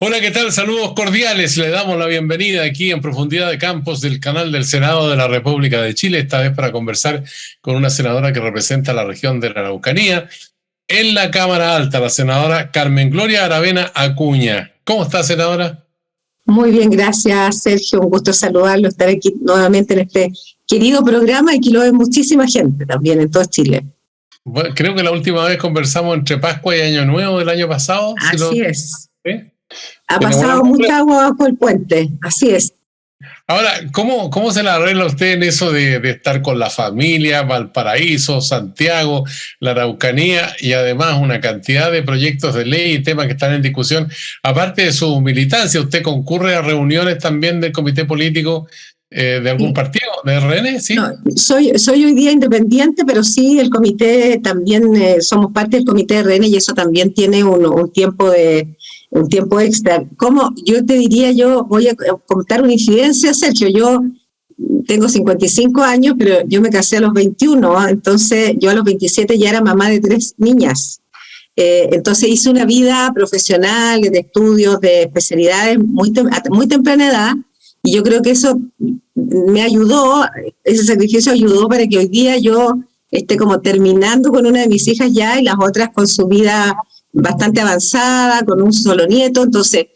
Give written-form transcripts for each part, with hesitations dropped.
Hola, ¿qué tal? Saludos cordiales. Le damos la bienvenida aquí en Profundidad de Campos del canal del Senado de la República de Chile, esta vez para conversar con una senadora que representa la región de la Araucanía en la Cámara Alta, la senadora Carmen Gloria Aravena Acuña. ¿Cómo está, senadora? Muy bien, gracias, Sergio. Un gusto saludarlo, estar aquí nuevamente en este querido programa y que lo ve muchísima gente también en todo Chile. Bueno, creo que la última vez conversamos entre Pascua y Año Nuevo del año pasado. Así es. ¿Sí? Ha pasado mucha agua bajo el puente, así es. Ahora, ¿cómo se la arregla usted en eso de estar con la familia, Valparaíso, Santiago, la Araucanía y además una cantidad de proyectos de ley y temas que están en discusión? Aparte de su militancia, ¿usted concurre a reuniones también del comité político de algún partido, de RN? ¿Sí? No, soy hoy día independiente, pero sí el comité también, somos parte del comité de RN y eso también tiene un tiempo extra. ¿Cómo? Yo te diría, yo voy a contar una incidencia, Sergio. Yo tengo 55 años, pero yo me casé a los 21, entonces yo a los 27 ya era mamá de 3 niñas. Entonces hice una vida profesional, de estudios, de especialidades a muy temprana edad, y yo creo que eso me ayudó, ese sacrificio ayudó para que hoy día yo esté como terminando con una de mis hijas ya y las otras con su vida bastante avanzada, con un solo nieto. Entonces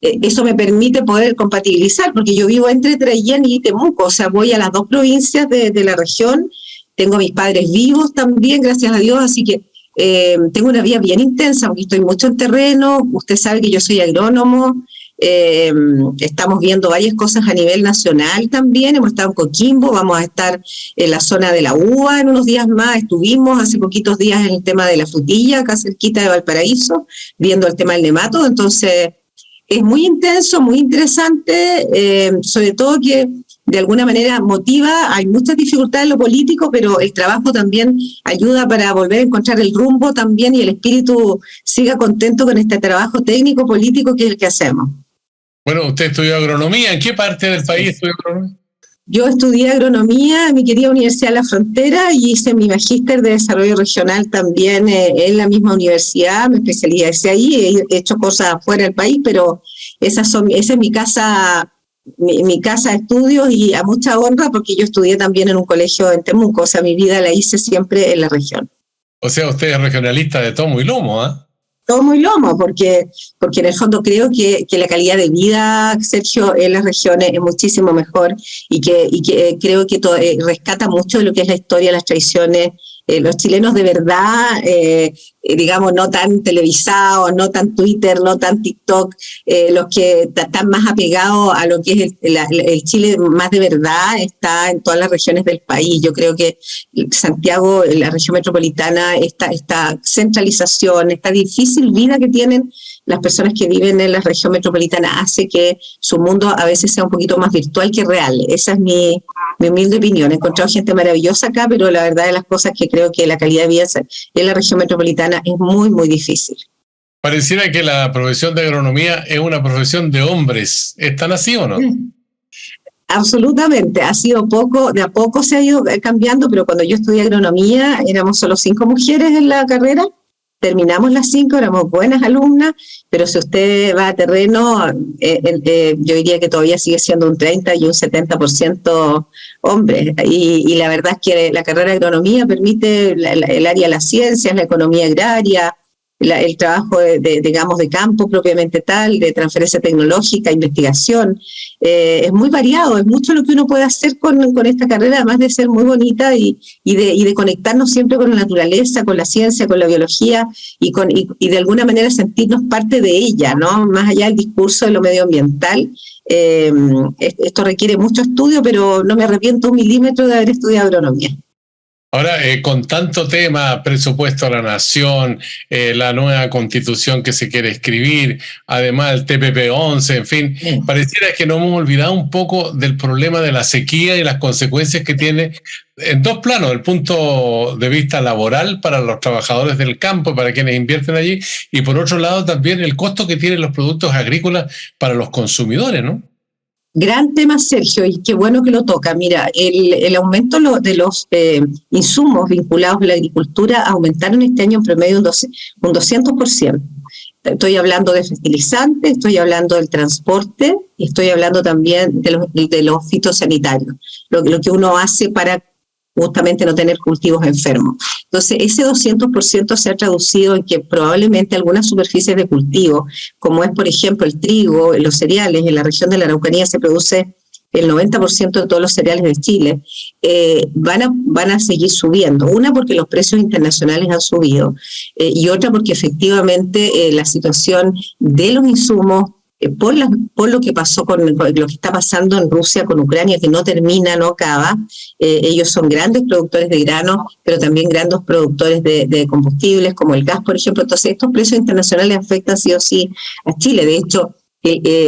eso me permite poder compatibilizar, porque yo vivo entre Traillén y Temuco, o sea, voy a las 2 provincias de la región, tengo a mis padres vivos también, gracias a Dios, así que tengo una vida bien intensa, porque estoy mucho en terreno. Usted sabe que yo soy agrónomo, estamos viendo varias cosas a nivel nacional también. Hemos estado en Coquimbo, vamos a estar en la zona de la uva en unos días más. Estuvimos hace poquitos días en el tema de la frutilla, acá cerquita de Valparaíso, viendo el tema del nemato. Entonces es muy intenso, muy interesante, sobre todo que de alguna manera motiva. Hay muchas dificultades en lo político, pero el trabajo también ayuda para volver a encontrar el rumbo también y el espíritu siga contento con este trabajo técnico político que es el que hacemos. Bueno, usted estudió agronomía. ¿En qué parte del país estudió agronomía? Yo estudié agronomía en mi querida Universidad de la Frontera y hice mi magíster de desarrollo regional también en la misma universidad. Me especialicé ahí, he hecho cosas fuera del país, pero esa es mi casa de estudios, y a mucha honra porque yo estudié también en un colegio en Temuco, o sea, mi vida la hice siempre en la región. O sea, usted es regionalista de tomo y lomo, ¿ah? Tomo y lomo, porque en el fondo creo que la calidad de vida, Sergio, en las regiones es muchísimo mejor y que creo que rescata mucho de lo que es la historia, las tradiciones. Los chilenos de verdad, digamos, no tan televisados, no tan Twitter, no tan TikTok, los que están más apegados a lo que es el Chile más de verdad, está en todas las regiones del país. Yo creo que Santiago, la región metropolitana, esta centralización, esta difícil vida que tienen las personas que viven en la región metropolitana hace que su mundo a veces sea un poquito más virtual que real. Esa es mi humilde opinión. He encontrado gente maravillosa acá, pero la verdad de las cosas es que creo que la calidad de vida en la región metropolitana es muy, muy difícil. Pareciera que la profesión de agronomía es una profesión de hombres. ¿Es tan así o no? Absolutamente, ha sido de a poco se ha ido cambiando, pero cuando yo estudié agronomía éramos solo 5 mujeres en la carrera. Terminamos las 5, éramos buenas alumnas, pero si usted va a terreno, yo diría que todavía sigue siendo un 30 y un 70% hombres. Y la verdad es que la carrera de agronomía permite el área de las ciencias, la economía agraria, el trabajo digamos, de campo propiamente tal, de transferencia tecnológica, investigación. Es muy variado, es mucho lo que uno puede hacer con esta carrera, además de ser muy bonita y de conectarnos siempre con la naturaleza, con la ciencia, con la biología y de alguna manera sentirnos parte de ella, ¿no? Más allá del discurso de lo medioambiental. Esto requiere mucho estudio, pero no me arrepiento un milímetro de haber estudiado agronomía. Ahora, con tanto tema, presupuesto a la nación, la nueva constitución que se quiere escribir, además el TPP-11, en fin, pareciera que nos hemos olvidado un poco del problema de la sequía y las consecuencias que tiene en 2 planos: el punto de vista laboral para los trabajadores del campo, para quienes invierten allí, y por otro lado también el costo que tienen los productos agrícolas para los consumidores, ¿no? Gran tema, Sergio, y qué bueno que lo toca. Mira, el aumento de los insumos vinculados a la agricultura aumentaron este año en promedio un 200%. Estoy hablando de fertilizantes, estoy hablando del transporte y estoy hablando también de los fitosanitarios, lo que uno hace para justamente no tener cultivos enfermos. Entonces, ese 200% se ha traducido en que probablemente algunas superficies de cultivo, como es, por ejemplo, el trigo, los cereales, en la región de la Araucanía se produce el 90% de todos los cereales de Chile, van a seguir subiendo. Una, porque los precios internacionales han subido, y otra, porque efectivamente la situación de los insumos, por lo que pasó con lo que está pasando en Rusia con Ucrania, que no termina, no acaba. Ellos son grandes productores de granos, pero también grandes productores de combustibles, como el gas, por ejemplo. Entonces, estos precios internacionales afectan sí o sí a Chile. De hecho,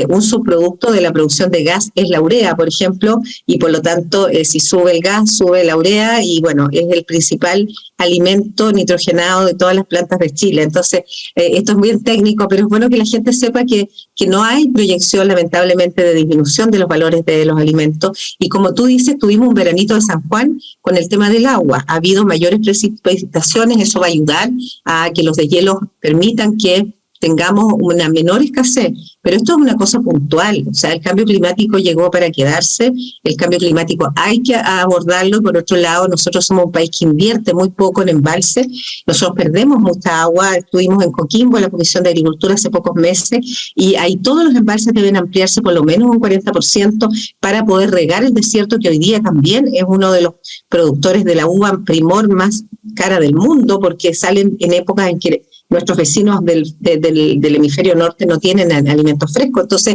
un subproducto de la producción de gas es la urea, por ejemplo, y por lo tanto, si sube el gas, sube la urea, y bueno, es el principal alimento nitrogenado de todas las plantas de Chile. Entonces, esto es muy técnico, pero es bueno que la gente sepa que no hay proyección, lamentablemente, de disminución de los valores de los alimentos. Y como tú dices, tuvimos un veranito de San Juan con el tema del agua. Ha habido mayores precipitaciones, eso va a ayudar a que los deshielos permitan que tengamos una menor escasez, pero esto es una cosa puntual. O sea, el cambio climático llegó para quedarse, el cambio climático hay que abordarlo. Por otro lado, nosotros somos un país que invierte muy poco en embalses, nosotros perdemos mucha agua. Estuvimos en Coquimbo, en la Comisión de Agricultura, hace pocos meses, y ahí todos los embalses deben ampliarse por lo menos un 40% para poder regar el desierto, que hoy día también es uno de los productores de la uva primor más cara del mundo, porque salen en épocas en que nuestros vecinos del hemisferio norte no tienen alimentos frescos. Entonces,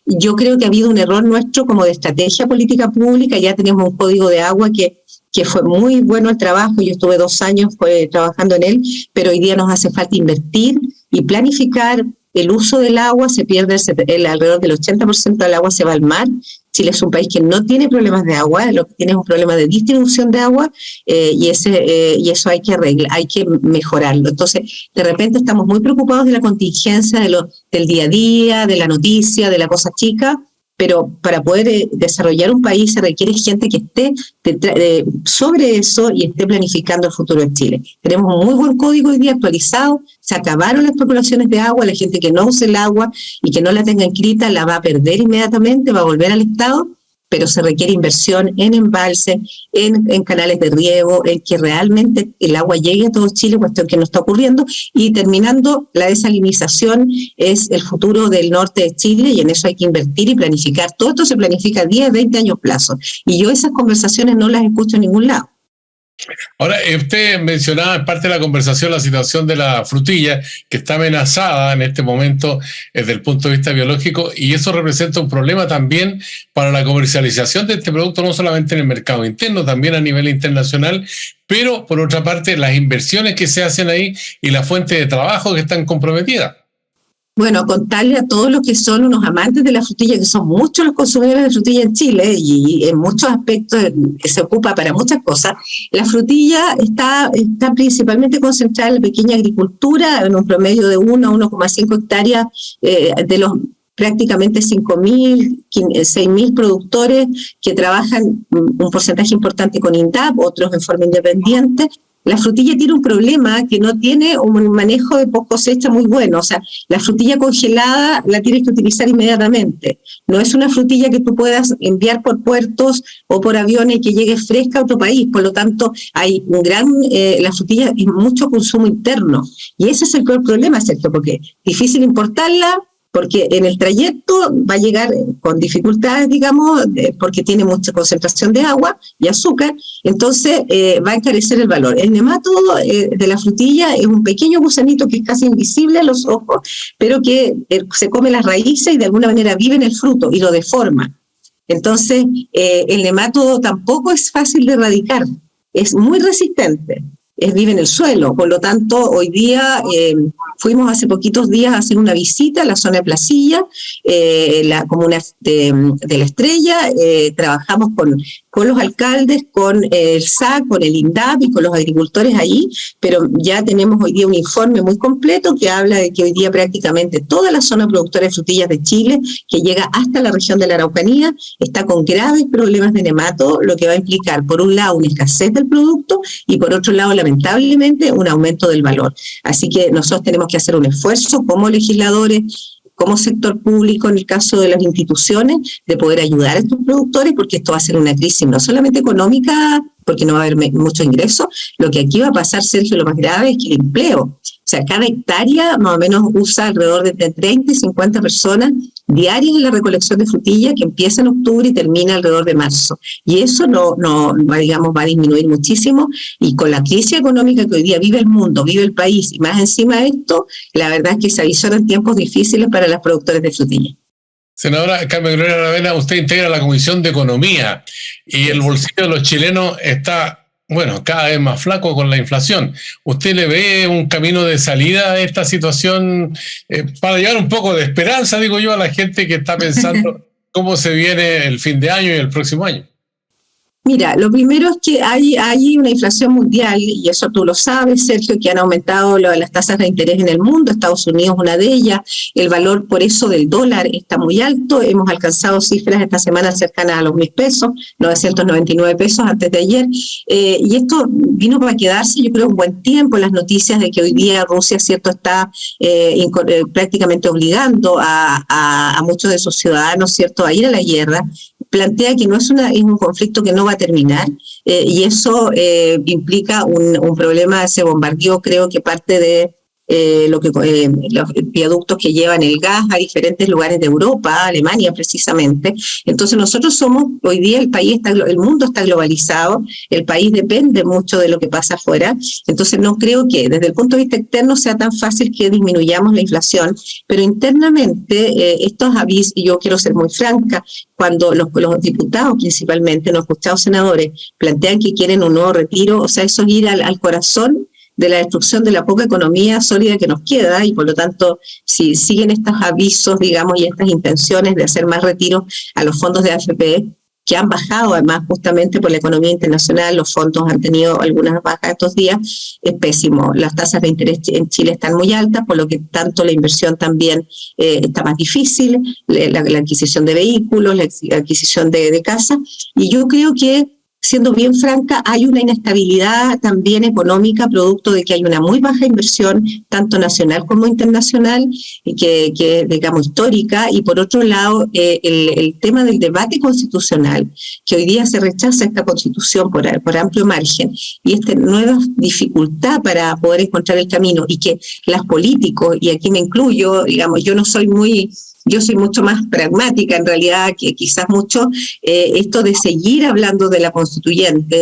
yo creo que ha habido un error nuestro como de estrategia política pública. Ya tenemos un código de agua que fue muy bueno el trabajo. Yo estuve 2 años trabajando en él, pero hoy día nos hace falta invertir y planificar el uso del agua. Se pierde alrededor del 80% del agua se va al mar. Chile es un país que no tiene problemas de agua, lo que tiene es un problema de distribución de agua, y eso hay que arreglar, hay que mejorarlo. Entonces, de repente estamos muy preocupados de la contingencia, del día a día, de la noticia, de la cosa chica, pero para poder desarrollar un país se requiere gente que esté sobre eso y esté planificando el futuro de Chile. Tenemos un muy buen código hoy día actualizado, se acabaron las especulaciones de agua, la gente que no use el agua y que no la tenga inscrita la va a perder inmediatamente, va a volver al Estado, pero se requiere inversión en embalses, en canales de riego, en que realmente el agua llegue a todo Chile, cuestión que no está ocurriendo. Y terminando, la desalinización es el futuro del norte de Chile, y en eso hay que invertir y planificar. Todo esto se planifica a 10, 20 años plazo, y yo esas conversaciones no las escucho en ningún lado. Ahora, usted mencionaba en parte de la conversación la situación de la frutilla, que está amenazada en este momento desde el punto de vista biológico, y eso representa un problema también para la comercialización de este producto, no solamente en el mercado interno, también a nivel internacional. Pero, por otra parte, las inversiones que se hacen ahí y la fuente de trabajo que están comprometidas. Bueno, contarle a todos los que son unos amantes de la frutilla, que son muchos los consumidores de frutilla en Chile y en muchos aspectos se ocupa para muchas cosas. La frutilla está principalmente concentrada en la pequeña agricultura, en un promedio de 1 a 1,5 hectáreas de los prácticamente 5.000, 6.000 productores que trabajan un porcentaje importante con INDAP, otros en forma independiente. La frutilla tiene un problema, que no tiene un manejo de post cosecha muy bueno. O sea, la frutilla congelada la tienes que utilizar inmediatamente. No es una frutilla que tú puedas enviar por puertos o por aviones y que llegue fresca a otro país. Por lo tanto, hay la frutilla es mucho consumo interno. Y ese es el peor problema, ¿cierto? Porque es difícil importarla, porque en el trayecto va a llegar con dificultades, digamos, porque tiene mucha concentración de agua y azúcar. Entonces va a encarecer el valor. El nemátodo de la frutilla es un pequeño gusanito que es casi invisible a los ojos, pero que se come las raíces y de alguna manera vive en el fruto y lo deforma. Entonces el nemátodo tampoco es fácil de erradicar, es muy resistente. Vive en el suelo. Por lo tanto, hoy día fuimos hace poquitos días a hacer una visita a la zona de Placilla, la comuna de La Estrella. Trabajamos con los alcaldes, con el SAC, con el INDAP y con los agricultores ahí, pero ya tenemos hoy día un informe muy completo que habla de que hoy día prácticamente toda la zona productora de frutillas de Chile, que llega hasta la región de la Araucanía, está con graves problemas de nemato, lo que va a implicar, por un lado, una escasez del producto y por otro lado, lamentablemente, un aumento del valor. Así que nosotros tenemos que hacer un esfuerzo como legisladores, como sector público, en el caso de las instituciones, de poder ayudar a estos productores, porque esto va a ser una crisis no solamente económica, porque no va a haber mucho ingreso. Lo que aquí va a pasar, Sergio, lo más grave es que el empleo, o sea, cada hectárea más o menos usa alrededor de 30 y 50 personas diarias en la recolección de frutillas, que empieza en octubre y termina alrededor de marzo. Y eso va a disminuir muchísimo, y con la crisis económica que hoy día vive el mundo, vive el país, y más encima de esto, la verdad es que se avisoran tiempos difíciles para los productores de frutillas. Senadora Carmen Gloria Aravena, usted integra la Comisión de Economía y el bolsillo de los chilenos está, bueno, cada vez más flaco con la inflación. ¿Usted le ve un camino de salida a esta situación para llevar un poco de esperanza, digo yo, a la gente que está pensando cómo se viene el fin de año y el próximo año? Mira, lo primero es que hay una inflación mundial, y eso tú lo sabes, Sergio, que han aumentado las tasas de interés en el mundo. Estados Unidos es una de ellas. El valor, por eso, del dólar está muy alto. Hemos alcanzado cifras esta semana cercanas a los 1.000 pesos, 999 pesos antes de ayer. Y esto vino para quedarse, yo creo, un buen tiempo. Las noticias de que hoy día Rusia, cierto, está prácticamente obligando a muchos de sus ciudadanos, cierto, a ir a la guerra, plantea que es un conflicto que no va a terminar, y eso implica un problema. Ese bombardeo, creo que parte de los viaductos que llevan el gas a diferentes lugares de Europa, Alemania precisamente. Entonces nosotros somos, hoy día el mundo está globalizado, el país depende mucho de lo que pasa afuera, entonces no creo que desde el punto de vista externo sea tan fácil que disminuyamos la inflación, pero internamente estos avisos, y yo quiero ser muy franca, cuando los diputados principalmente, los escuchados senadores, plantean que quieren un nuevo retiro, o sea, eso es ir al corazón de la destrucción de la poca economía sólida que nos queda, y por lo tanto, si siguen estos avisos, digamos, y estas intenciones de hacer más retiros a los fondos de AFP, que han bajado además justamente por la economía internacional, los fondos han tenido algunas bajas estos días, es pésimo. Las tasas de interés en Chile están muy altas, por lo que tanto la inversión también está más difícil, la adquisición de vehículos, la adquisición de casas, y yo creo que, siendo bien franca, hay una inestabilidad también económica producto de que hay una muy baja inversión, tanto nacional como internacional, que digamos histórica, y por otro lado el tema del debate constitucional, que hoy día se rechaza esta constitución por amplio margen, y esta nueva dificultad para poder encontrar el camino, y que los políticos, y aquí me incluyo, digamos, yo soy mucho más pragmática en realidad, que quizás mucho, esto de seguir hablando de la constituyente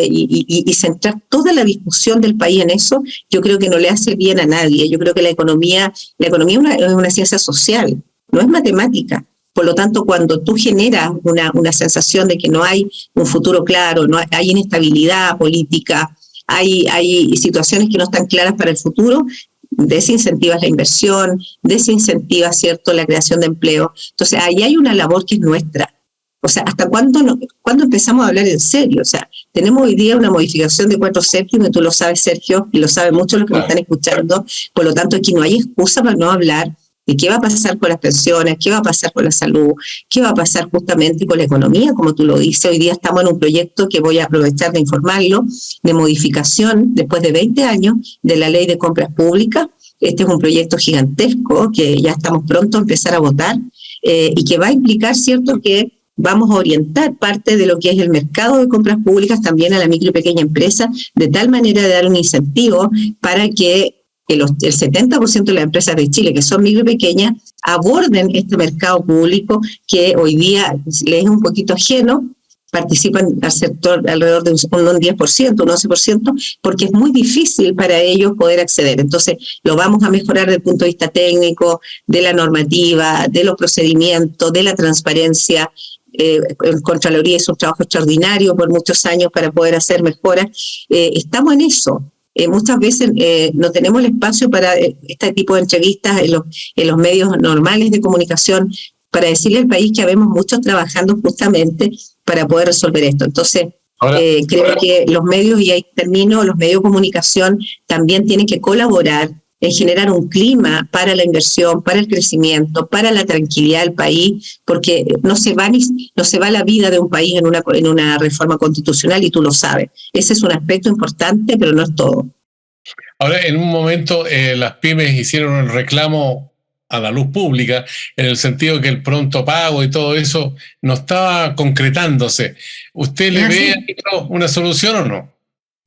y centrar toda la discusión del país en eso, yo creo que no le hace bien a nadie. Yo creo que la economía es una ciencia social, no es matemática. Por lo tanto, cuando tú generas una sensación de que no hay un futuro claro, hay inestabilidad política, hay situaciones que no están claras para el futuro, desincentivas la inversión, desincentivas, ¿cierto?, la creación de empleo. Entonces, ahí hay una labor que es nuestra. O sea, ¿hasta cuándo empezamos a hablar en serio? O sea, tenemos hoy día una modificación de 4/7, y tú lo sabes, Sergio, y lo saben muchos los que me están escuchando. Por lo tanto, aquí no hay excusa para no hablar de qué va a pasar con las pensiones, qué va a pasar con la salud, qué va a pasar justamente con la economía, como tú lo dices. Hoy día estamos en un proyecto que voy a aprovechar de informarlo, de modificación, después de 20 años, de la Ley de Compras Públicas. Este es un proyecto gigantesco que ya estamos pronto a empezar a votar, y que va a implicar, ¿cierto?, que vamos a orientar parte de lo que es el mercado de compras públicas también a la micro y pequeña empresa, de tal manera de dar un incentivo para que el 70% de las empresas de Chile, que son micro y pequeñas, aborden este mercado público que hoy día les es un poquito ajeno. Participan al sector alrededor de un 10%, un 11%, porque es muy difícil para ellos poder acceder. Entonces, lo vamos a mejorar desde el punto de vista técnico, de la normativa, de los procedimientos, de la transparencia. Contraloría hizo un trabajo extraordinario por muchos años para poder hacer mejoras. Estamos en eso. Muchas veces no tenemos el espacio para este tipo de entrevistas en los medios normales de comunicación, para decirle al país que habemos muchos trabajando justamente para poder resolver esto. Entonces, Ahora, creo que los medios, y ahí termino, los medios de comunicación también tienen que colaborar en generar un clima para la inversión, para el crecimiento, para la tranquilidad del país, porque no se va la vida de un país en una reforma constitucional, y tú lo sabes. Ese es un aspecto importante, pero no es todo. ahora, en un momento las pymes hicieron el reclamo a la luz pública, en el sentido que el pronto pago y todo eso no estaba concretándose. ¿Usted le ve una solución o no?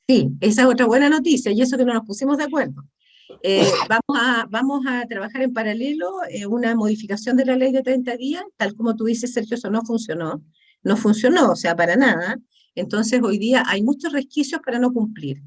Sí, esa es otra buena noticia, y eso que no nos pusimos de acuerdo. Vamos a trabajar en paralelo una modificación de la ley de 30 días, tal como tú dices, Sergio, eso no funcionó, o sea, para nada. Entonces, hoy día hay muchos resquicios para no cumplir.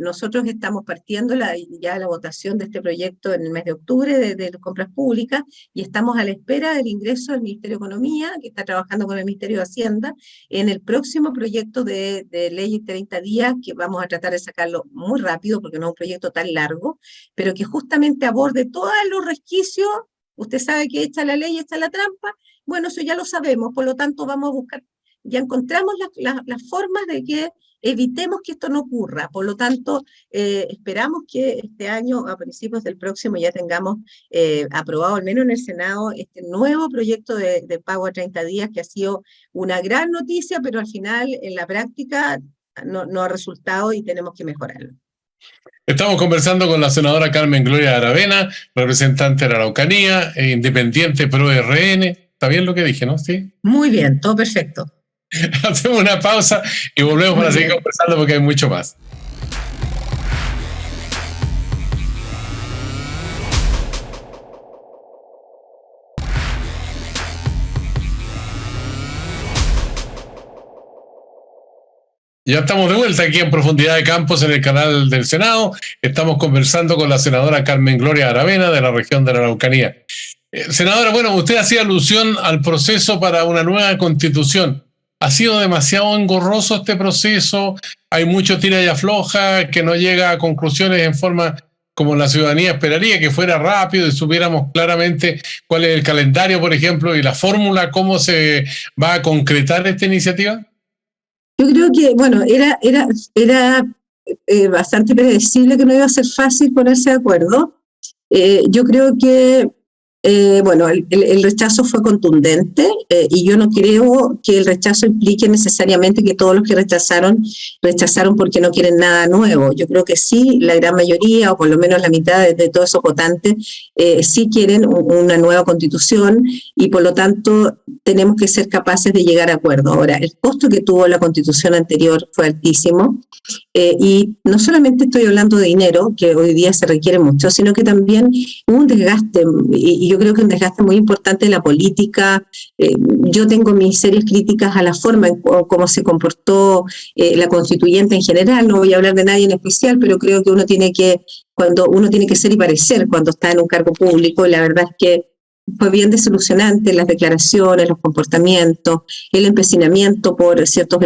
Nosotros estamos partiendo ya la votación de este proyecto en el mes de octubre de compras públicas, y estamos a la espera del ingreso del Ministerio de Economía, que está trabajando con el Ministerio de Hacienda, en el próximo proyecto de ley de 30 días, que vamos a tratar de sacarlo muy rápido, porque no es un proyecto tan largo, pero que justamente aborde todos los resquicios. Usted sabe que echa la ley, echa la trampa. Bueno, eso ya lo sabemos, por lo tanto vamos a buscar, ya encontramos las formas de que evitemos que esto no ocurra. Por lo tanto, esperamos que este año, a principios del próximo, ya tengamos aprobado, al menos en el Senado, este nuevo proyecto de pago a 30 días, que ha sido una gran noticia, pero al final, en la práctica, no ha resultado, y tenemos que mejorarlo. Estamos conversando con la senadora Carmen Gloria Aravena, representante de la Araucanía, independiente pro RN. ¿Está bien lo que dije, no? ¿Sí? Muy bien, todo perfecto. Hacemos una pausa y volvemos para seguir conversando, porque hay mucho más. Ya estamos de vuelta aquí en Profundidad de Campos, en el canal del Senado. Estamos conversando con la senadora Carmen Gloria Aravena, de la región de la Araucanía. Senadora, bueno, usted hacía alusión al proceso para una nueva constitución. ¿Ha sido demasiado engorroso este proceso? ¿Hay mucho tira y afloja que no llega a conclusiones en forma como la ciudadanía esperaría, que fuera rápido y supiéramos claramente cuál es el calendario, por ejemplo, y la fórmula, cómo se va a concretar esta iniciativa? Yo creo que, bueno, era bastante predecible que no iba a ser fácil ponerse de acuerdo. Yo creo que, bueno, el rechazo fue contundente, y yo no creo que el rechazo implique necesariamente que todos los que rechazaron porque no quieren nada nuevo. Yo creo que sí, la gran mayoría, o por lo menos la mitad de todos esos votantes, sí quieren una nueva constitución, y por lo tanto tenemos que ser capaces de llegar a acuerdos. Ahora, el costo que tuvo la constitución anterior fue altísimo, y no solamente estoy hablando de dinero, que hoy día se requiere mucho, sino que también hubo un desgaste, y yo creo que un desgaste muy importante de la política. Yo tengo mis serias críticas a la forma en cómo se comportó la constituyente en general. No voy a hablar de nadie en especial, pero creo que uno tiene que ser y parecer cuando está en un cargo público, y la verdad es que fue bien desilusionante las declaraciones, los comportamientos, el empecinamiento por ciertos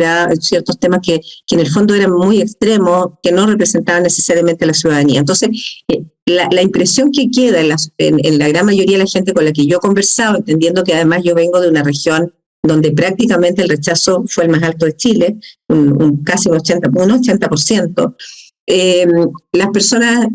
temas que en el fondo eran muy extremos, que no representaban necesariamente a la ciudadanía. Entonces, la impresión que queda en la gran mayoría de la gente con la que yo he conversado, entendiendo que además yo vengo de una región donde prácticamente el rechazo fue el más alto de Chile, casi un 80%, las personas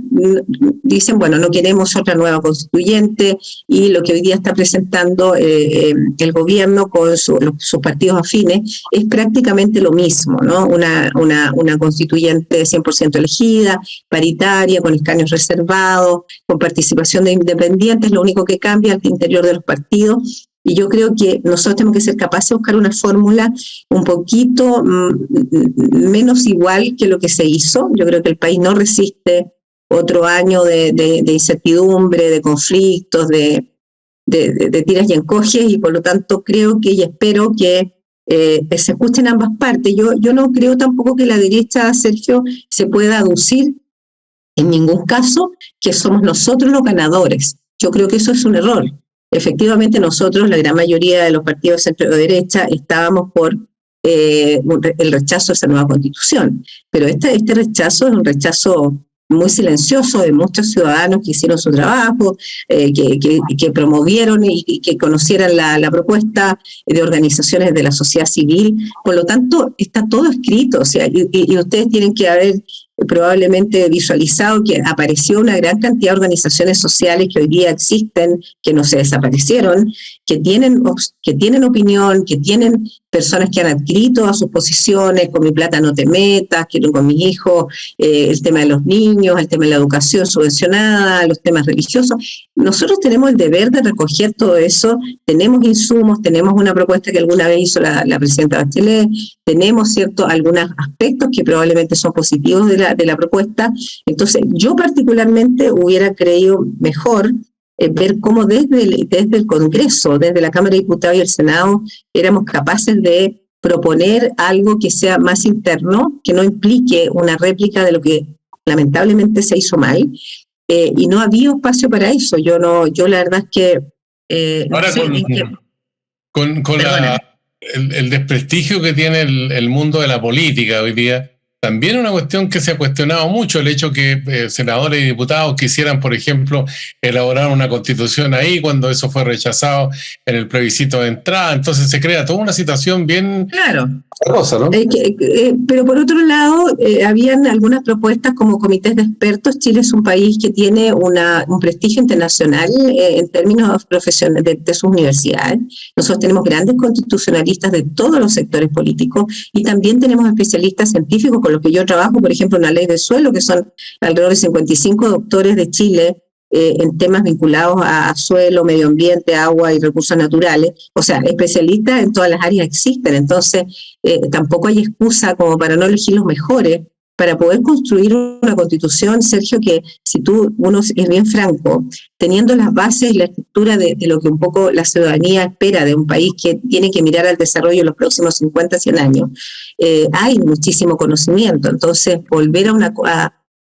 dicen, bueno, no queremos otra nueva constituyente, y lo que hoy día está presentando el gobierno con sus partidos afines es prácticamente lo mismo, ¿no? Una constituyente 100% elegida, paritaria, con escaños reservados, con participación de independientes. Lo único que cambia al interior de los partidos. Y yo creo que nosotros tenemos que ser capaces de buscar una fórmula un poquito menos igual que lo que se hizo. Yo creo que el país no resiste otro año de incertidumbre, de conflictos, de tiras y encoges, y por lo tanto creo que, y espero que se escuchen ambas partes. Yo no creo tampoco que la derecha, Sergio, se pueda aducir en ningún caso que somos nosotros los ganadores. Yo creo que eso es un error. Efectivamente, nosotros, la gran mayoría de los partidos de centro derecha, estábamos por el rechazo a esa nueva constitución, pero este rechazo es un rechazo muy silencioso de muchos ciudadanos que hicieron su trabajo, que promovieron y que conocieran la propuesta de organizaciones de la sociedad civil. Por lo tanto, está todo escrito, o sea, y ustedes tienen que haber probablemente visualizado que apareció una gran cantidad de organizaciones sociales que hoy día existen, que no se desaparecieron, que tienen opinión, que tienen personas que han adscrito a sus posiciones, con mi plata no te metas, quiero con mis hijos, el tema de los niños, el tema de la educación subvencionada, los temas religiosos. Nosotros tenemos el deber de recoger todo eso, tenemos insumos, tenemos una propuesta que alguna vez hizo la presidenta Bachelet, tenemos algunos aspectos que probablemente son positivos de la propuesta. Entonces, yo particularmente hubiera creído mejor ver cómo desde el Congreso, desde la Cámara de Diputados y el Senado, éramos capaces de proponer algo que sea más interno, que no implique una réplica de lo que lamentablemente se hizo mal, y no había espacio para eso. Yo la verdad es que... Ahora, con el desprestigio que tiene el mundo de la política hoy día, también una cuestión que se ha cuestionado mucho, el hecho que senadores y diputados quisieran, por ejemplo, elaborar una constitución ahí cuando eso fue rechazado en el plebiscito de entrada. Entonces se crea toda una situación bien... Claro. Cosa, ¿no? Pero por otro lado, habían algunas propuestas como comités de expertos. Chile es un país que tiene un prestigio internacional en términos profesionales de sus universidades. Nosotros tenemos grandes constitucionalistas de todos los sectores políticos y también tenemos especialistas científicos con los que yo trabajo, por ejemplo, en la ley de suelo, que son alrededor de 55 doctores de Chile en temas vinculados a suelo, medio ambiente, agua y recursos naturales. O sea, especialistas en todas las áreas existen, entonces tampoco hay excusa como para no elegir los mejores para poder construir una constitución, Sergio, que si uno es bien franco, teniendo las bases y la estructura de lo que un poco la ciudadanía espera de un país que tiene que mirar al desarrollo en los próximos 50, 100 años, hay muchísimo conocimiento. Entonces, volver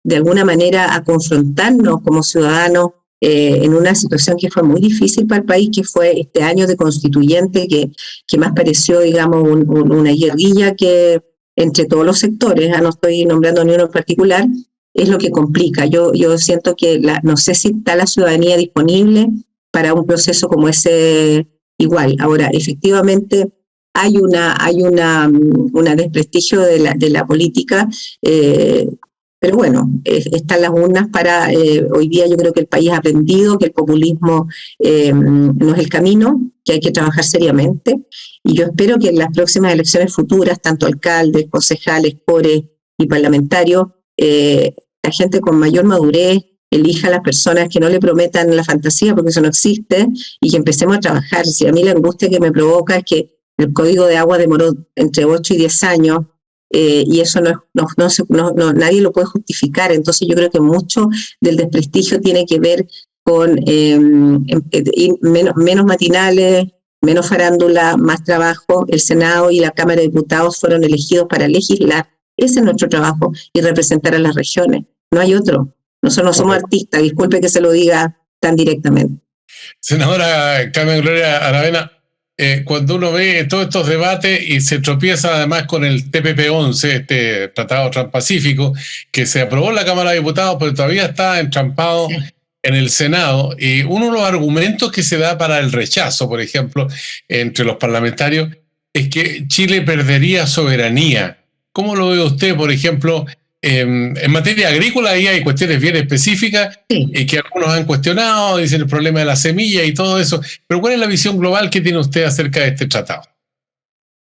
de alguna manera a confrontarnos como ciudadanos en una situación que fue muy difícil para el país, que fue este año de constituyente, que más pareció, digamos, una guerrilla que entre todos los sectores, no estoy nombrando ni uno en particular, es lo que complica. Yo siento que no sé si está la ciudadanía disponible para un proceso como ese igual. Ahora, efectivamente, hay un desprestigio de la política, pero bueno, están las urnas para... hoy día yo creo que el país ha aprendido que el populismo no es el camino, que hay que trabajar seriamente, y yo espero que en las próximas elecciones futuras, tanto alcaldes, concejales, cores y parlamentarios, la gente con mayor madurez elija a las personas que no le prometan la fantasía, porque eso no existe, y que empecemos a trabajar. Si a mí la angustia que me provoca es que el Código de Agua demoró entre 8 y 10 años, y eso nadie lo puede justificar. Entonces yo creo que mucho del desprestigio tiene que ver con menos matinales, menos farándula, más trabajo. El Senado y la Cámara de Diputados fueron elegidos para legislar. Ese es nuestro trabajo, y representar a las regiones. No hay otro. Nosotros no somos artistas, disculpe que se lo diga tan directamente. Senadora Carmen Gloria Aravena, cuando uno ve todos estos debates y se tropieza además con el TPP-11, este Tratado Transpacífico, que se aprobó en la Cámara de Diputados, pero todavía está entrampado en el Senado, y uno de los argumentos que se da para el rechazo, por ejemplo, entre los parlamentarios, es que Chile perdería soberanía. ¿Cómo lo ve usted, por ejemplo? En materia agrícola ahí hay cuestiones bien específicas que algunos han cuestionado, dicen el problema de la semilla y todo eso, pero ¿cuál es la visión global que tiene usted acerca de este tratado?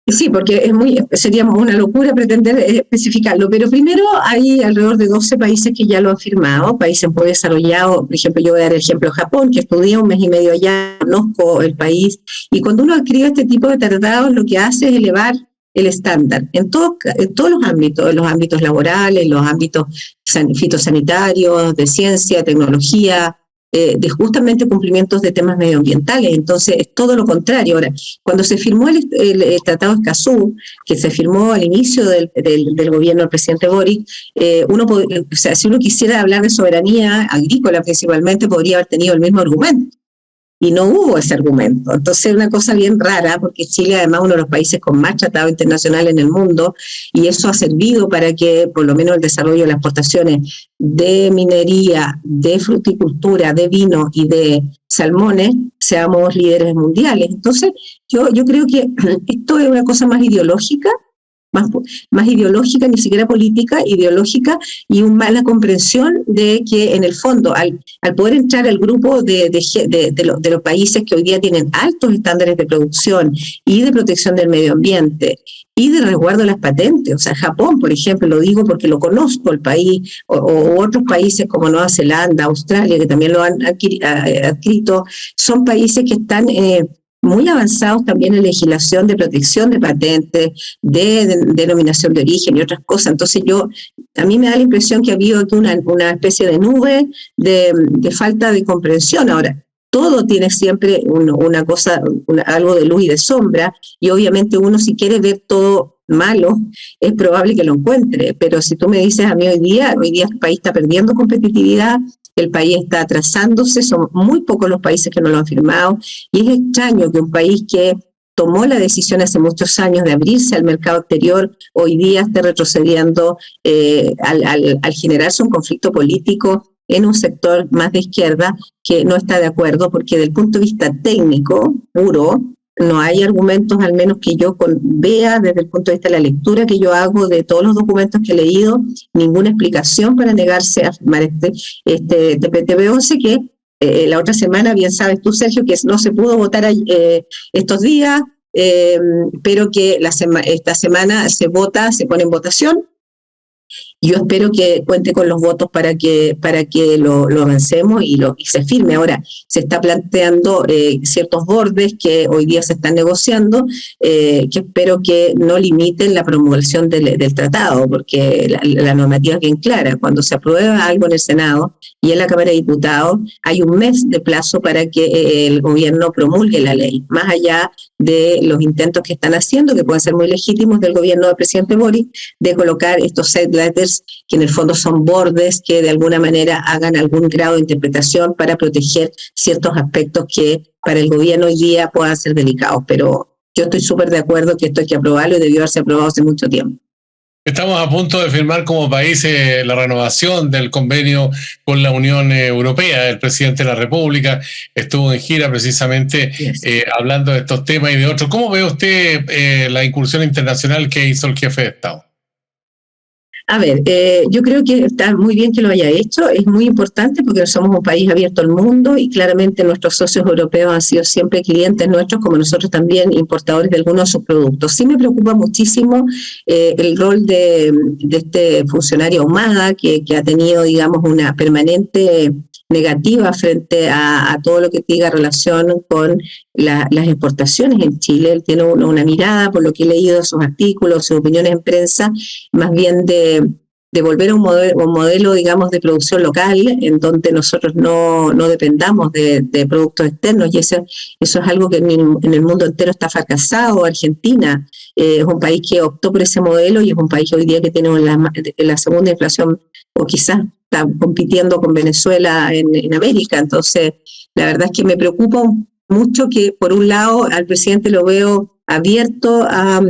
Sí, porque sería una locura pretender especificarlo, pero primero hay alrededor de 12 países que ya lo han firmado, países muy desarrollados. Por ejemplo, yo voy a dar el ejemplo de Japón, que estudié 1 mes y medio allá, conozco el país, y cuando uno escribe este tipo de tratados lo que hace es elevar el estándar en todos los ámbitos laborales, los ámbitos fitosanitarios, de ciencia, tecnología, de justamente cumplimientos de temas medioambientales. Entonces es todo lo contrario. Ahora, cuando se firmó el Tratado de Escazú, que se firmó al inicio del gobierno del presidente Boric, si uno quisiera hablar de soberanía agrícola principalmente, podría haber tenido el mismo argumento. y no hubo ese argumento. Entonces es una cosa bien rara, porque Chile además es uno de los países con más tratados internacionales en el mundo, y eso ha servido para que por lo menos el desarrollo de las exportaciones de minería, de fruticultura, de vino y de salmones seamos líderes mundiales. Entonces yo creo que esto es una cosa más ideológica, más ideológica, ni siquiera política, ideológica, y una mala comprensión de que en el fondo al poder entrar al grupo de los países que hoy día tienen altos estándares de producción y de protección del medio ambiente y de resguardo de las patentes, o sea, Japón, por ejemplo, lo digo porque lo conozco, el país, o otros países como Nueva Zelanda, Australia, que también lo han adquirido, son países que están muy avanzados también en legislación de protección de patentes, de denominación de origen y otras cosas. Entonces a mí me da la impresión que ha habido aquí una especie de nube de falta de comprensión. Ahora, todo tiene siempre una cosa, algo de luz y de sombra, y obviamente uno, si quiere ver todo malo, es probable que lo encuentre, pero si tú me dices a mí hoy día el país está perdiendo competitividad, el país está atrasándose, son muy pocos los países que no lo han firmado, y es extraño que un país que tomó la decisión hace muchos años de abrirse al mercado exterior, hoy día esté retrocediendo al generarse un conflicto político en un sector más de izquierda que no está de acuerdo, porque desde el punto de vista técnico, puro, no hay argumentos, al menos que yo vea desde el punto de vista de la lectura que yo hago de todos los documentos que he leído, ninguna explicación para negarse a firmar este TPP-11 que la otra semana, bien sabes tú, Sergio, que no se pudo votar estos días, pero que esta semana se pone en votación. Yo espero que cuente con los votos para que lo avancemos y se firme. Ahora, se está planteando ciertos bordes que hoy día se están negociando, que espero que no limiten la promulgación del tratado, porque la normativa es bien clara. Cuando se aprueba algo en el Senado y en la Cámara de Diputados, hay un mes de plazo para que el gobierno promulgue la ley, más allá de los intentos que están haciendo, que pueden ser muy legítimos del gobierno del presidente Boric, de colocar estos set letters, que en el fondo son bordes que de alguna manera hagan algún grado de interpretación para proteger ciertos aspectos que para el gobierno hoy día puedan ser delicados. Pero yo estoy súper de acuerdo que esto hay que aprobarlo y debió haberse aprobado hace mucho tiempo. Estamos a punto de firmar como país la renovación del convenio con la Unión Europea. El presidente de la República estuvo en gira precisamente hablando de estos temas y de otros. ¿Cómo ve usted la incursión internacional que hizo el jefe de Estado? A ver, yo creo que está muy bien que lo haya hecho, es muy importante porque somos un país abierto al mundo y claramente nuestros socios europeos han sido siempre clientes nuestros, como nosotros también importadores de algunos de sus productos. Sí me preocupa muchísimo el rol de este funcionario Ahumada, que ha tenido, digamos, una permanente negativa frente a todo lo que tenga relación con las exportaciones en Chile. Él tiene una mirada, por lo que he leído sus artículos, sus opiniones en prensa, más bien de volver a un modelo, digamos, de producción local, en donde nosotros no dependamos de productos externos, y eso es algo que en el mundo entero está fracasado. Argentina es un país que optó por ese modelo y es un país hoy día que tiene la segunda inflación, o quizás está compitiendo con Venezuela en América. Entonces, la verdad es que me preocupa mucho que, por un lado, al presidente lo veo abierto a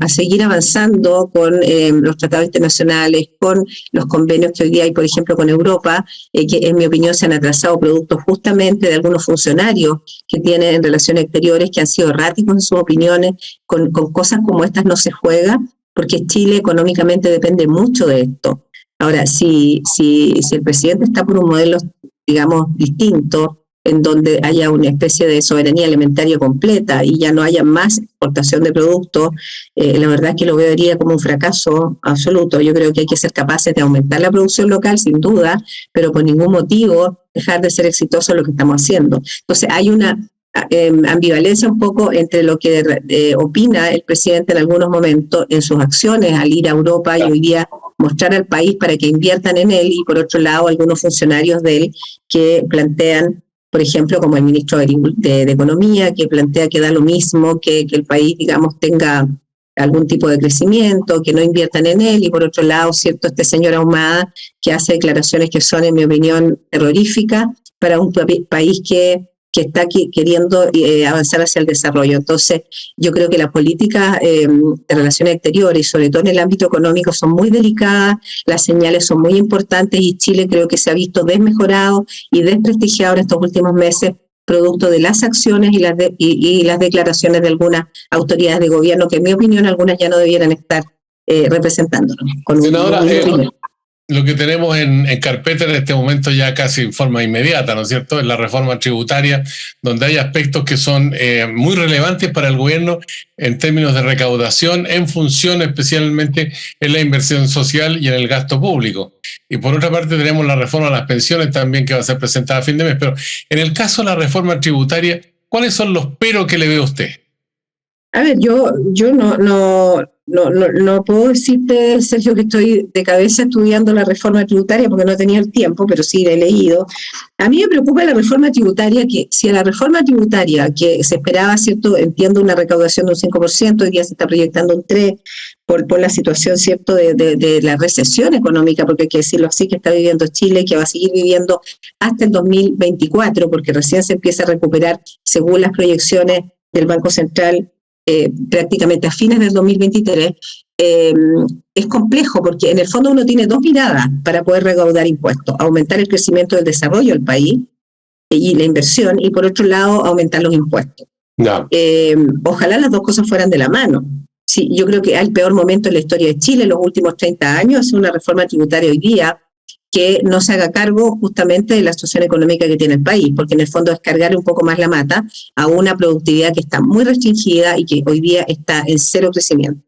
seguir avanzando con los tratados internacionales, con los convenios que hoy día hay, por ejemplo, con Europa, que en mi opinión se han atrasado productos justamente de algunos funcionarios que tienen en relaciones exteriores, que han sido erráticos en sus opiniones. Con cosas como estas no se juega, porque Chile económicamente depende mucho de esto. Ahora, si el presidente está por un modelo, digamos, distinto, en donde haya una especie de soberanía alimentaria completa y ya no haya más exportación de productos, la verdad es que lo vería como un fracaso absoluto. Yo creo que hay que ser capaces de aumentar la producción local, sin duda, pero por ningún motivo dejar de ser exitoso en lo que estamos haciendo. Entonces hay una ambivalencia un poco entre lo que opina el presidente en algunos momentos en sus acciones al ir a Europa y hoy día mostrar al país para que inviertan en él, y por otro lado algunos funcionarios de él que plantean, por ejemplo, como el ministro de Economía, que plantea que da lo mismo que el país, digamos, tenga algún tipo de crecimiento, que no inviertan en él, y por otro lado, cierto, este señor Ahumada, que hace declaraciones que son, en mi opinión, terroríficas para un país que que está queriendo avanzar hacia el desarrollo. Entonces, yo creo que las políticas de relaciones exteriores, y sobre todo en el ámbito económico, son muy delicadas, las señales son muy importantes y Chile creo que se ha visto desmejorado y desprestigiado en estos últimos meses, producto de las acciones y las declaraciones de algunas autoridades de gobierno, que en mi opinión algunas ya no debieran estar representándonos. Senadora, lo que tenemos en carpeta en este momento ya casi en forma inmediata, ¿no es cierto?, es la reforma tributaria, donde hay aspectos que son muy relevantes para el gobierno en términos de recaudación, en función especialmente en la inversión social y en el gasto público. Y por otra parte tenemos la reforma a las pensiones también, que va a ser presentada a fin de mes. Pero en el caso de la reforma tributaria, ¿cuáles son los peros que le ve a usted? A ver, yo no puedo decirte, Sergio, que estoy de cabeza estudiando la reforma tributaria porque no tenía el tiempo, pero sí la he leído. A mí me preocupa la reforma tributaria, que si a la reforma tributaria, que se esperaba, cierto, entiendo, una recaudación de un 5%, hoy día se está proyectando un 3%, por la situación, cierto, de la recesión económica, porque hay que decirlo así, que está viviendo Chile, que va a seguir viviendo hasta el 2024, porque recién se empieza a recuperar, según las proyecciones del Banco Central, prácticamente a fines del 2023, es complejo porque en el fondo uno tiene dos miradas para poder recaudar impuestos: aumentar el crecimiento del desarrollo del país y la inversión, y por otro lado aumentar los impuestos. No. Ojalá las dos cosas fueran de la mano. Sí, yo creo que el peor momento en la historia de Chile en los últimos 30 años es una reforma tributaria hoy día que no se haga cargo justamente de la situación económica que tiene el país, porque en el fondo es cargar un poco más la mata a una productividad que está muy restringida y que hoy día está en cero crecimiento.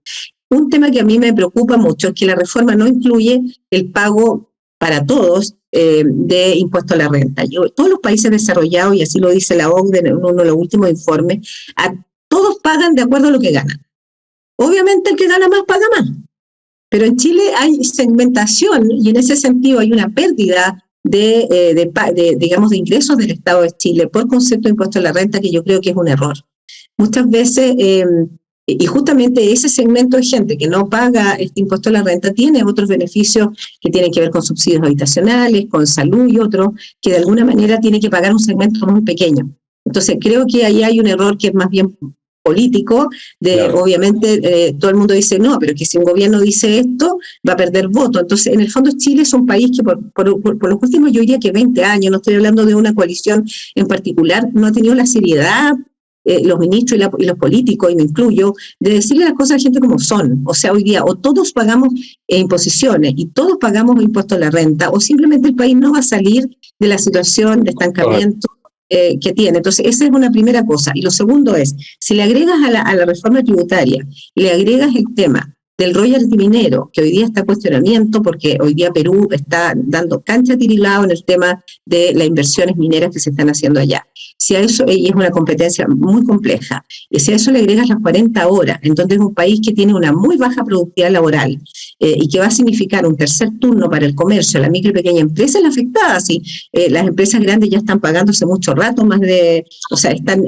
Un tema que a mí me preocupa mucho es que la reforma no incluye el pago para todos de impuesto a la renta. Todos los países desarrollados, y así lo dice la OCDE en uno de los últimos informes, todos pagan de acuerdo a lo que ganan. Obviamente el que gana más paga más. Pero en Chile hay segmentación y en ese sentido hay una pérdida digamos, de ingresos del Estado de Chile por concepto de impuesto a la renta, que yo creo que es un error. Muchas veces, y justamente ese segmento de gente que no paga este impuesto a la renta tiene otros beneficios que tienen que ver con subsidios habitacionales, con salud y otros, que de alguna manera tiene que pagar un segmento muy pequeño. Entonces creo que ahí hay un error que es más bien político, claro. Obviamente todo el mundo dice no, pero que si un gobierno dice esto va a perder voto. Entonces en el fondo Chile es un país que por los últimos, yo diría que 20 años, no estoy hablando de una coalición en particular, no ha tenido la seriedad, los ministros y los políticos, y me incluyo, de decirle las cosas a la gente como son. O sea, hoy día o todos pagamos imposiciones y todos pagamos impuestos a la renta, o simplemente el país no va a salir de la situación de estancamiento que tiene. Entonces, esa es una primera cosa. Y lo segundo es, si le agregas a la reforma tributaria, le agregas el tema del royalty minero, que hoy día está en cuestionamiento, porque hoy día Perú está dando cancha tirilado en el tema de las inversiones mineras que se están haciendo allá. Si a eso, y es una competencia muy compleja, y si a eso le agregas las 40 horas, entonces es un país que tiene una muy baja productividad laboral, y que va a significar un tercer turno para el comercio, la micro y pequeña empresa es la afectada. ¿Sí? Las empresas grandes ya están pagando hace mucho rato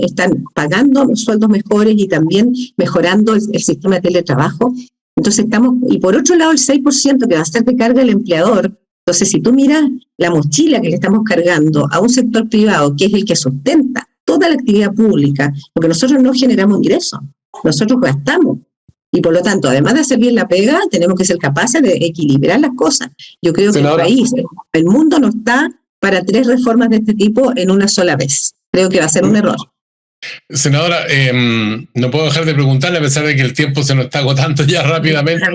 están pagando sueldos mejores y también mejorando el sistema de teletrabajo. Entonces y por otro lado el 6% que va a ser de carga el empleador. Entonces si tú miras la mochila que le estamos cargando a un sector privado, que es el que sustenta toda la actividad pública, porque nosotros no generamos ingresos, nosotros gastamos. Y por lo tanto, además de hacer bien la pega, tenemos que ser capaces de equilibrar las cosas. Yo creo que el país, el mundo no está para 3 reformas de este tipo en una sola vez. Creo que va a ser un error. Senadora, no puedo dejar de preguntarle, a pesar de que el tiempo se nos está agotando ya rápidamente.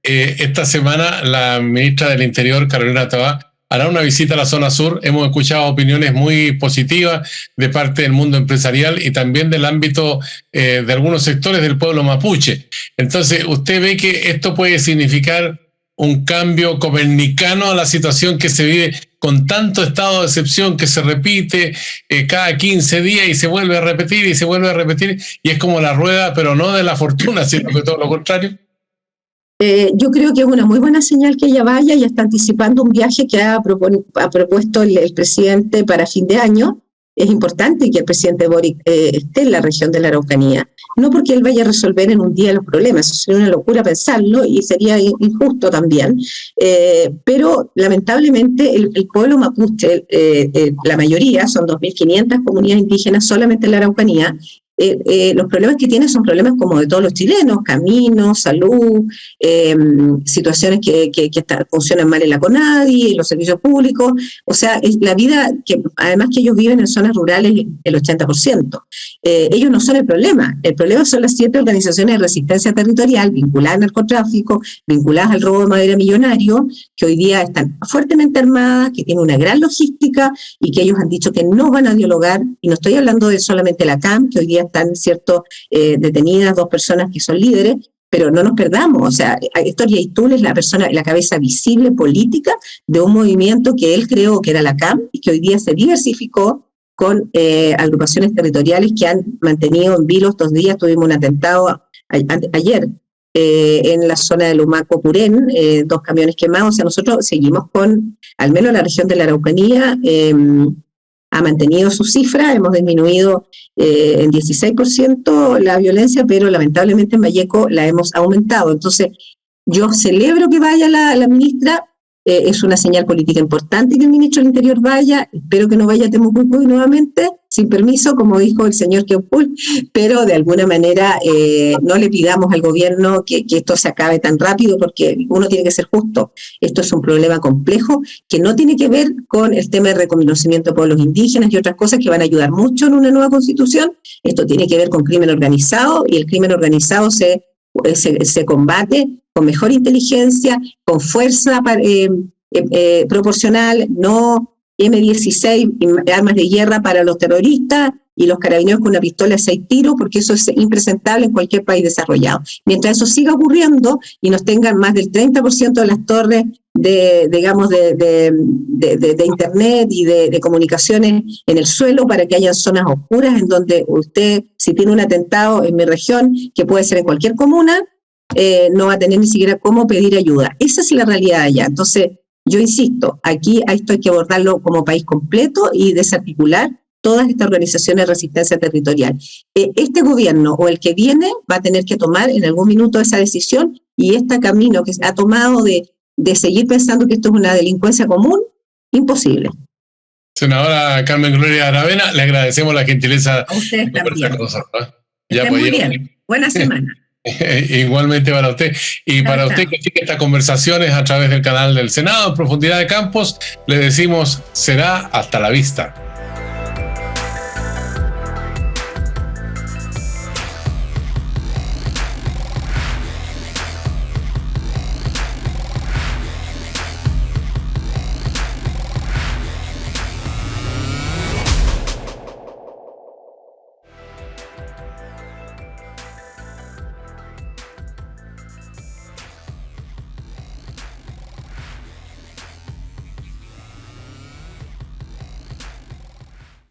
Esta semana la ministra del Interior, Carolina Toá, hará una visita a la zona sur. Hemos escuchado opiniones muy positivas de parte del mundo empresarial y también del ámbito de algunos sectores del pueblo mapuche. Entonces, ¿usted ve que esto puede significar un cambio copernicano a la situación que se vive con tanto estado de excepción que se repite cada 15 días y se vuelve a repetir y se vuelve a repetir, y es como la rueda, pero no de la fortuna, sino que todo lo contrario? Yo creo que es una muy buena señal que ella vaya. Ya está anticipando un viaje que ha propuesto el presidente para fin de año, es importante que el presidente Boric esté en la región de la Araucanía, no porque él vaya a resolver en un día los problemas, eso sería una locura pensarlo y sería injusto también, pero lamentablemente el pueblo mapuche, la mayoría, son 2.500 comunidades indígenas solamente en la Araucanía. Los problemas que tiene son problemas como de todos los chilenos: caminos, salud, situaciones que funcionan mal en la CONADI, los servicios públicos. O sea, es la vida que, además que ellos viven en zonas rurales el 80%. Ellos no son el problema son las 7 organizaciones de resistencia territorial vinculadas al narcotráfico, vinculadas al robo de madera millonario, que hoy día están fuertemente armadas, que tienen una gran logística y que ellos han dicho que no van a dialogar. Y no estoy hablando de solamente la CAM, que hoy día están, ¿cierto?, detenidas 2 personas que son líderes, pero no nos perdamos. O sea, Héctor Yaitul es la cabeza visible política de un movimiento que él creó, que era la CAM, y que hoy día se diversificó con agrupaciones territoriales que han mantenido en vilo estos días. Tuvimos un atentado ayer en la zona de Lumaco, Purén, 2 camiones quemados. O sea, nosotros seguimos con, al menos la región de la Araucanía, ha mantenido su cifra, hemos disminuido en 16% la violencia, pero lamentablemente en Valleco la hemos aumentado. Entonces, yo celebro que vaya la ministra, es una señal política importante que el ministro del Interior vaya. Espero que no vaya a Temucuicui nuevamente, sin permiso, como dijo el señor Keupul, pero de alguna manera no le pidamos al gobierno que esto se acabe tan rápido, porque uno tiene que ser justo. Esto es un problema complejo que no tiene que ver con el tema de reconocimiento de pueblos indígenas y otras cosas que van a ayudar mucho en una nueva constitución. Esto tiene que ver con crimen organizado, y el crimen organizado se combate con mejor inteligencia, con fuerza proporcional, no M16 y armas de guerra para los terroristas y los carabineros con una pistola de 6 tiros, porque eso es impresentable en cualquier país desarrollado. Mientras eso siga ocurriendo y nos tengan más del 30% de las torres de internet y de comunicaciones en el suelo, para que haya zonas oscuras en donde usted, si tiene un atentado en mi región, que puede ser en cualquier comuna, no va a tener ni siquiera cómo pedir ayuda. Esa es la realidad allá. Entonces, yo insisto, aquí a esto hay que abordarlo como país completo y desarticular todas estas organizaciones de resistencia territorial. Este gobierno o el que viene va a tener que tomar en algún minuto esa decisión, y este camino que se ha tomado de seguir pensando que esto es una delincuencia común, imposible. Senadora Carmen Gloria Aravena, le agradecemos la gentileza a ustedes de conversar con nosotros. Muy bien. Buena semana. Igualmente para usted. Y para usted que sigue estas conversaciones a través del canal del Senado en Profundidad de Campos, le decimos: será hasta la vista.